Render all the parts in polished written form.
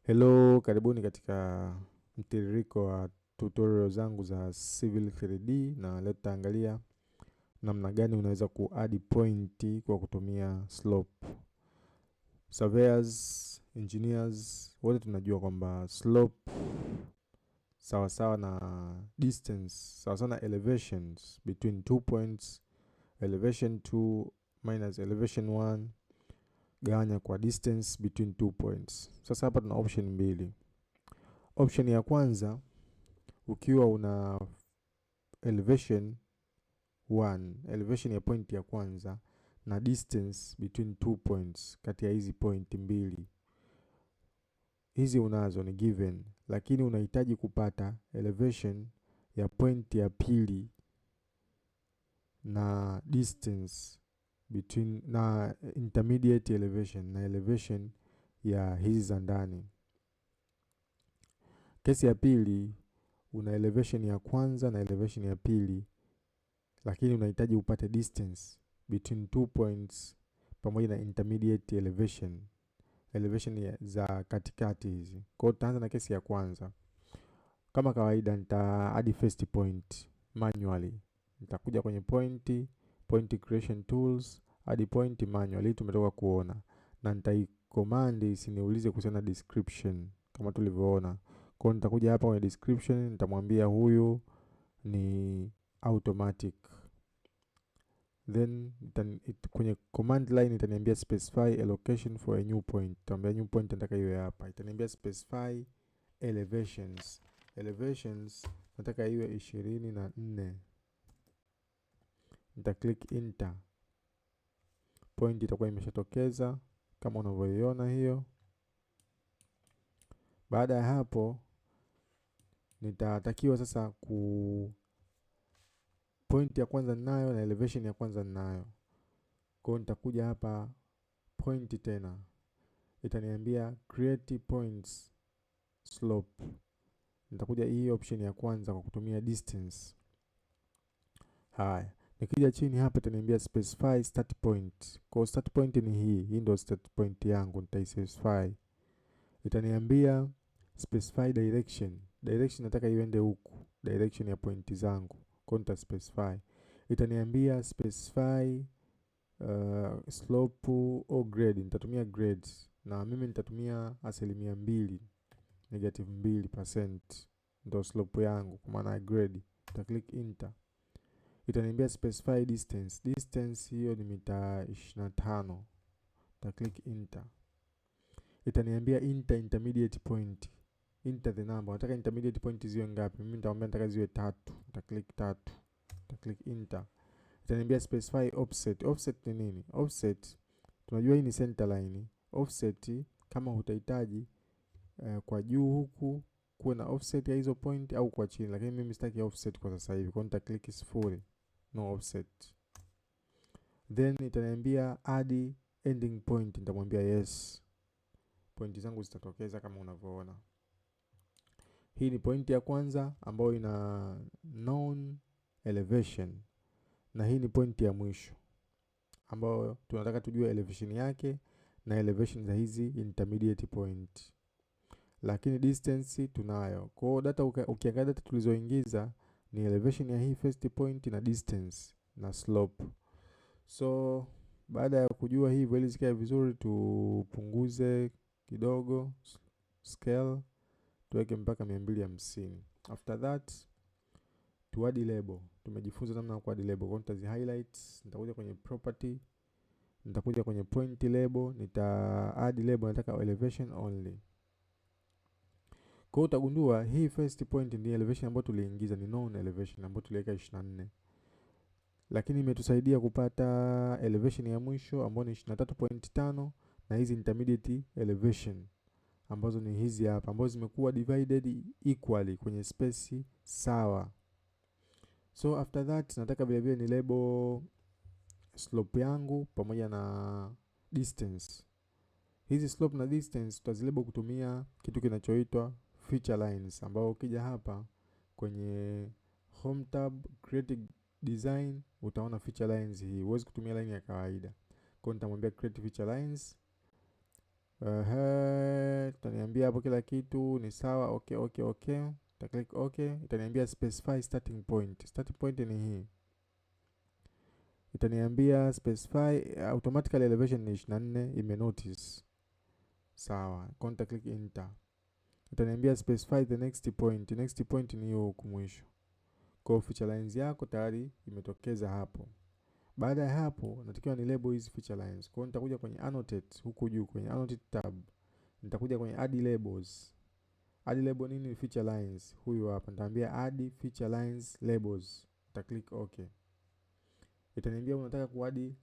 Hello, karibuni katika mtiririko wa tutorial zangu za Civil 3D, na leo tutaangalia namna gani unaweza kuadd point kwa kutumia slope. Surveyors, engineers, wote tunajua kwamba slope sawa sawa na distance, sawa sawa na elevations between 2 points, elevation 2 minus elevation 1 gawanya kwa distance between 2 points. Sasa hapa tuna option mbili. Option ya kwanza, ukiwa una elevation 1, elevation ya point ya kwanza na distance between 2 points, kati ya hizi point mbili. Hizi unazo ni given, lakini unahitaji kupata elevation ya point ya pili na distance between na intermediate elevation na elevation ya hizi za ndani. Kesi ya pili, una elevation ya kwanza na elevation ya pili, lakini unahitaji upate distance between 2 points pamoja na intermediate elevation za katikati hizi. Kwa hiyo tutaanza na kesi ya kwanza. Kama kawaida nita add first point manually. Nitakuja kwenye point creation tools, add point manually, tumetoka kuona. Na nitaicommand isiniulize kuhusiana na description kama tulivyoona. Kwa hiyo nitakuja hapa kwenye description, nitamwambia huyu ni automatic. Then kwenye command line itaniambia specify a location for a new point. Nitamwambia new point nataka iwe hapa. Itaniambia specify elevations. Elevations nataka iwe 24. Nita click enter. Point itakuwa imeshatokeza kama unavyoiona hiyo. Baada ya hapo nitatakiwa sasa point ya kwanza ninayo na elevation ya kwanza ninayo. Kwa hiyo nitakuja hapa point tena. Itaniambia create points slope. Nitakuja hii option ya kwanza kwa kutumia distance. Haya, nikija chini hapa itaniambia specify start point. Kwa start point ni hii ndio start point yangu, nitaispecify. Itaniambia specify direction. Direction nataka iende huku, direction ya point zangu. Kwa nita specify. Itaniambia specify slope or grade. Nitatumia grades na mimi nitatumia 2%, -2% ndio slope yangu kwa maana grade. Nita click enter. Itaniambia specify distance. Distance hiyo ni mita 25. Nita click enter. Itaniambia enter intermediate point. Enter the number. Nataka intermediate point ziwe ngapi? Mimi nitamwambia nataka ziwe 3. Nita click 3. Nita click enter. Itaniambia specify offset. Offset ni nini? Offset tunajua hii ni center line. Offset kama hutahitaji kwa juu huku kuwe na offset ya hizo point au kwa chini, lakini mimi sitaki offset kwa sasa hivi. Kwa hiyo nita click 0, no offset. Then itaniambia add ending point. Nitamwambia yes. Point zangu zitatokeza kama unavyoona. Hii ni point ya kwanza ambayo ina known elevation, na hii ni point ya mwisho ambayo tunataka tujue elevation yake na elevation za hizi intermediate point, lakini distance tunayo. Kwa hiyo data ukiangalia data tulizoingiza ni elevation ya hii first point na distance na slope. So baada ya kujua hivyo, ili zikae vizuri, tupunguze kidogo scale tuweke mpaka 250. After that tu add label. Tumejifunza namna ya ku add label. Kwa nitazi highlight, nitakuja kwenye property, nitakuja kwenye point label, nita add label nataka elevation only. Kwa hiyo utagundua hii first point ni elevation ambayo tuliingiza, ni known elevation ambayo tuliweka 24. Lakini imetusaidia kupata elevation ya mwisho ambayo ni 23.5 na hizi intermediate elevation ambazo ni hizi hapa ambazo zimekuwa divided equally kwenye space sawa. So after that nataka vile vile ni label slope yangu pamoja na distance. Hizi slope na distance tutazilabel kutumia kitu kinachoitwa feature lines, ambao ukija hapa kwenye home tab create design utaona feature lines hii. Huwezi kutumia line ya kawaida. Kwa hiyo nitamwambia create feature lines. Itaniambia hapo kila kitu ni sawa. Okay. Nita click okay. Itaniambia specify starting point. Starting point ni hii. Itaniambia specify automatically elevation ni 24 ime notice. Sawa. Kwa nita click enter. Itaniambia specify the next point. Next point ni hiyo huku mwisho. Kwa feature lines yako tayari imetokeza hapo. Baada ya hapo natakiwa ni label hizi feature lines. Kwa hiyo nitakuja kwenye annotate huku juu kwenye annotate tab. Nitakuja kwenye add labels. Add label nini? Feature lines. Huyu hapa nitaambia add feature lines labels. Nita click okay. Itaniambia unataka kuadi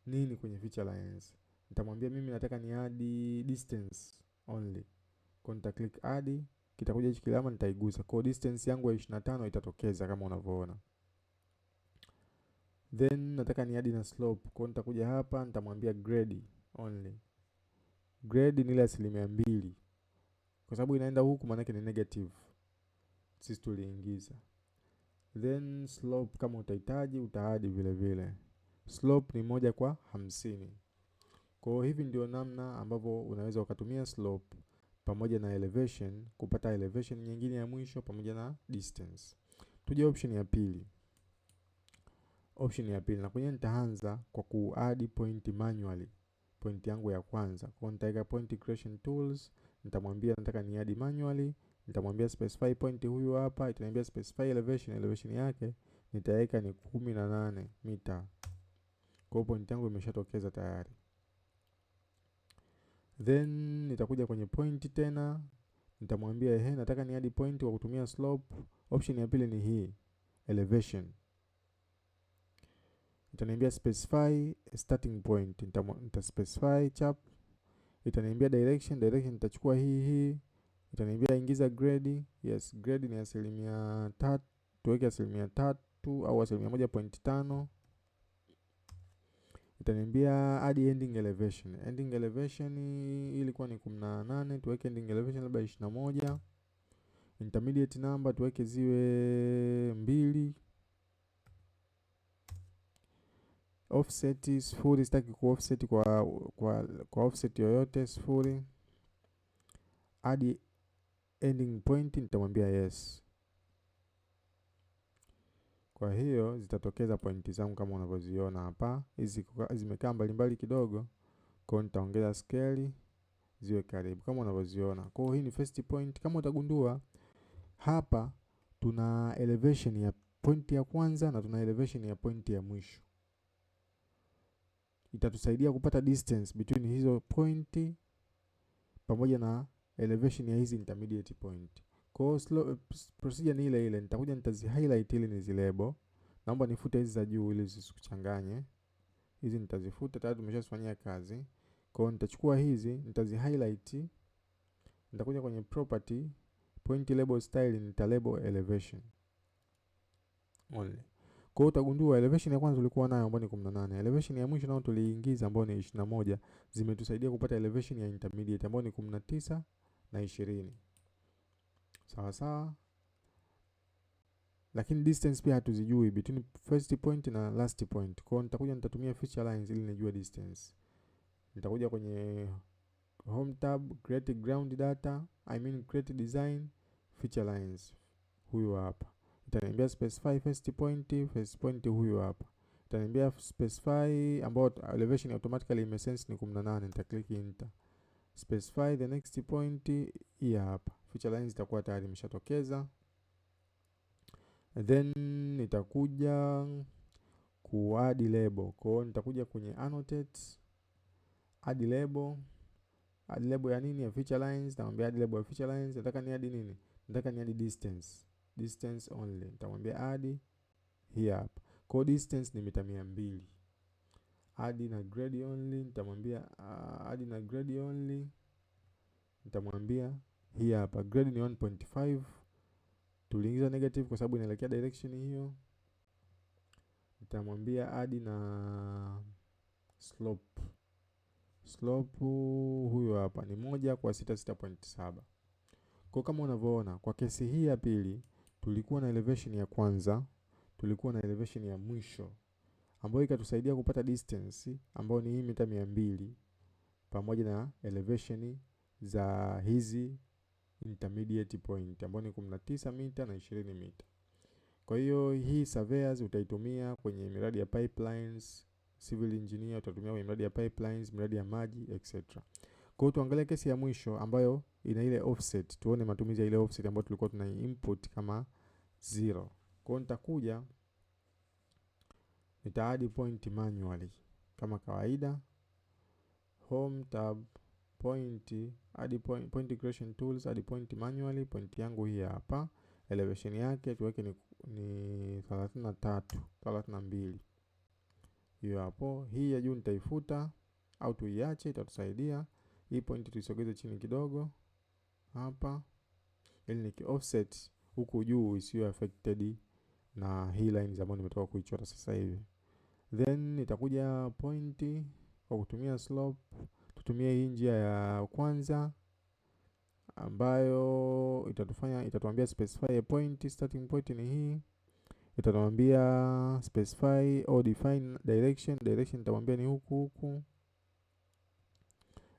nini kwenye feature lines. Nitamwambia mimi nataka ni add distance only. Kwa nita click add, kitakuja hichi kilama nitaigusa. Kwa distance yangu ya 25 itatokeza kama unavyoona. Then nataka ni add na slope. Kwa nitakuja hapa nitamwambia grade only. Grade ni ile 2%. Kwa sababu inaenda huku maana yake ni negative. Sisi tuliingiza. Then slope kama utahitaji utaadi vile vile. Slope ni 1/50. Kwa hivi ndio namna ambavyo unaweza ukatumia slope pamoja na elevation kupata elevation nyingine ya mwisho pamoja na distance. Tuje option ya pili. Option ya pili na kwenye nitaanza kwa kuadd point manually. Point yangu ya kwanza. Kwa nitaweka point creation tools, nitamwambia nataka ni add manually, nitamwambia specify point huyu hapa, itaniambia specify elevation. Elevation yake nitaweka ni 18 mita. Kwa point yangu imeshatokeza tayari. Then nitakuja kwenye point tena, nitamwambia nataka ni add point kwa kutumia slope. Option ya pili ni hii, elevation. Itaniambia specify starting point. Nita specify chap. Itaniambia direction nitachukua hii. Itaniambia ingiza grade. Yes, grade ni 3%. Tuweke 3% au 1.5. Itaniambia add ending elevation. Ending elevation ilikuwa ni 18, tuweke ending elevation labda 21. Intermediate number tuweke ziwe 2. Offset 0, sitaki ku offset kwa offset yoyote 0. Add ending point nitamwambia yes. Kwa hiyo zitatokeza pointi zangu kama unavyoziona hapa. Hizi zimekaa mbali kidogo. Kwa hiyo nitaongeza scale ziwe karibu kama unavyoziona. Kwa hiyo hii ni first point. Kama utagundua hapa tuna elevation ya point ya kwanza na tuna elevation ya point ya mwisho. Itatusaidia kupata distance between hizo point pamoja na elevation ya hizi intermediate point. Kwa hiyo procedure ni ile ile. Nitakuja nitazi highlight ili nizilabel. Naomba nifute hizi za juu ili zisikuchanganye. Hizi nitazifuta, tayari tumeshafanyia kazi. Kwa hiyo nitachukua hizi, nitazi highlight. Nitakuja kwenye property, point label style, nitalabel elevation only. Kwa hiyo utagundua elevation ya kwanza tulikuwa nayo ambayo ni 18. Elevation ya mwisho nayo tuliingiza ambayo ni 21. Zimetusaidia kupata elevation ya intermediate ambayo ni 19 na 20. Sawa. Lakini distance pia hatuzijui between first point na last point. Kwa hiyo nitakuja nitatumia feature lines ili nijue distance. Nitakuja kwenye home tab, create ground data, create design, feature lines. Huyu hapa. Itaniambia specify first point huyu hapa. Itaniambia specify about elevation automatically imesense ni 18. Nita click enter. Specify the next point hii hapa. Feature lines itakuwa tayari imeshatokeza. Then nitakuja kuadd label. Kwa hiyo nitakuja kwenye annotate, add label. Add label ya nini? Ya feature lines. Nitamwambia add label ya feature lines. Nataka ni add nini? Nataka ni add distance. Distance only. Nitamwambia add hii hapa. Kwa hiyo distance ni mita 200. Add na grade only. Nitamwambia add na grade only. Nitamwambia hii hapa. Grade ni 1.5. Tuliingiza negative kwa sababu inaelekea direction hiyo. Nitamwambia add na slope. Slope huyo hapa ni 1/66.7. Kwa kama unavyoona kwa kesi hii ya pili tulikuwa na elevation ya kwanza, tulikuwa na elevation ya mwisho ambayo ikatusaidia kupata distance ambayo ni hii mita 200 pamoja na elevation za hizi intermediate point ambayo ni 19 mita na 20 mita. Kwa hiyo hii surveyors utaitumia kwenye miradi ya pipelines, civil engineer utatumia kwenye miradi ya pipelines, miradi ya maji etc. Kwa hiyo tuangalie kesi ya mwisho ambayo ina ile offset, tuone matumizi ya ile offset ambayo tulikuwa tuna input kama 0. Kwa hiyo nitakuja nita-add point manually kama kawaida, home tab, point, add point creation tools, add point manually. Point yangu hii hapa, elevation yake tuweke ni 33, 32. Hiyo hapo. Hii ya juu nitaifuta au tuiache, itatusaidia. Hii point tuisogeze chini kidogo hapa, ili niki offset huku juu isiwe affected na hii lines ambayo nimetoka kuichora sasa hivi. Then nitakuja point kwa kutumia slope. Tutumie hii njia ya kwanza ambayo itatuambia specify a point, starting point ni hii. Itatuambia specify or define direction, nitamwambia ni huku.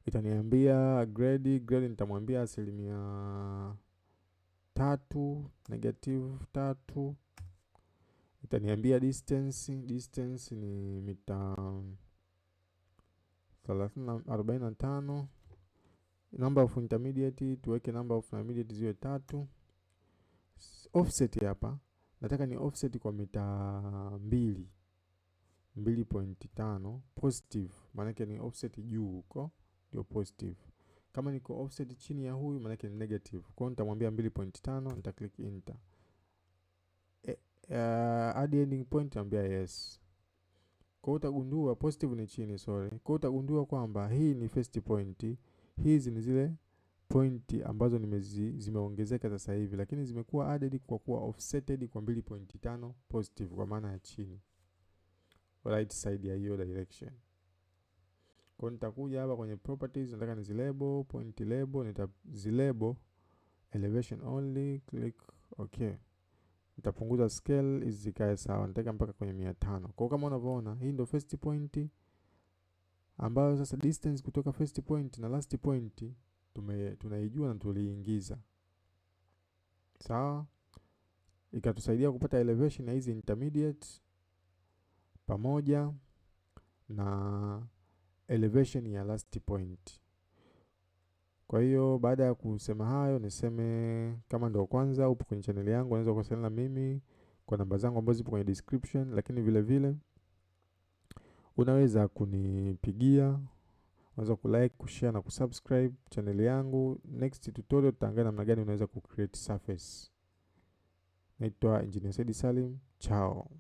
Itaniambia grade nitamwambia 3%, -3. Itaniambia distance ni mita 45. Number of intermediate tuweke number of intermediate ziwe 3. Offset hapa nataka ni offset kwa mita 2.5 positive, maana yake ni offset juu huko ndio positive. Kama niko offset chini ya huyu maana yake ni negative. Kwa hiyo nitamwambia 2.5, nita click enter. Add ending point niambia yes. Kwa hiyo utagundua positive ni chini, sorry. Kwa hiyo utagundua kwamba hii ni first point, hizi ni zile point ambazo zimeongezeka sasa hivi, lakini zimekuwa added kwa kuwa offsetted kwa 2.5 positive kwa maana ya chini, right side ya hiyo direction. Kwa nitakuja hapa kwenye properties, nataka nizilabel point label, nitazilabel elevation only, click okay. Nitapunguza scale zikae sawa, nitaweka mpaka kwenye 500. Kwa kama unavyoona hii ndio first point ambayo sasa distance kutoka first point na last point tunaijua na tuliingiza. Sawa? Ikatusaidia kupata elevation ya hizi intermediate pamoja na elevation ya last point. Kwa hiyo baada ya kusema hayo, niseme kama ndio kwanza upo kwenye channel yangu, unaweza kuwasiliana na mimi kwa namba zangu ambazo zipo kwenye description, lakini vile vile unaweza kunipigia, unaweza kulike, kushare na kusubscribe channel yangu. Next tutorial tutaangalia namna gani unaweza kucreate surface. Naitwa Engineer Said Salim. Ciao.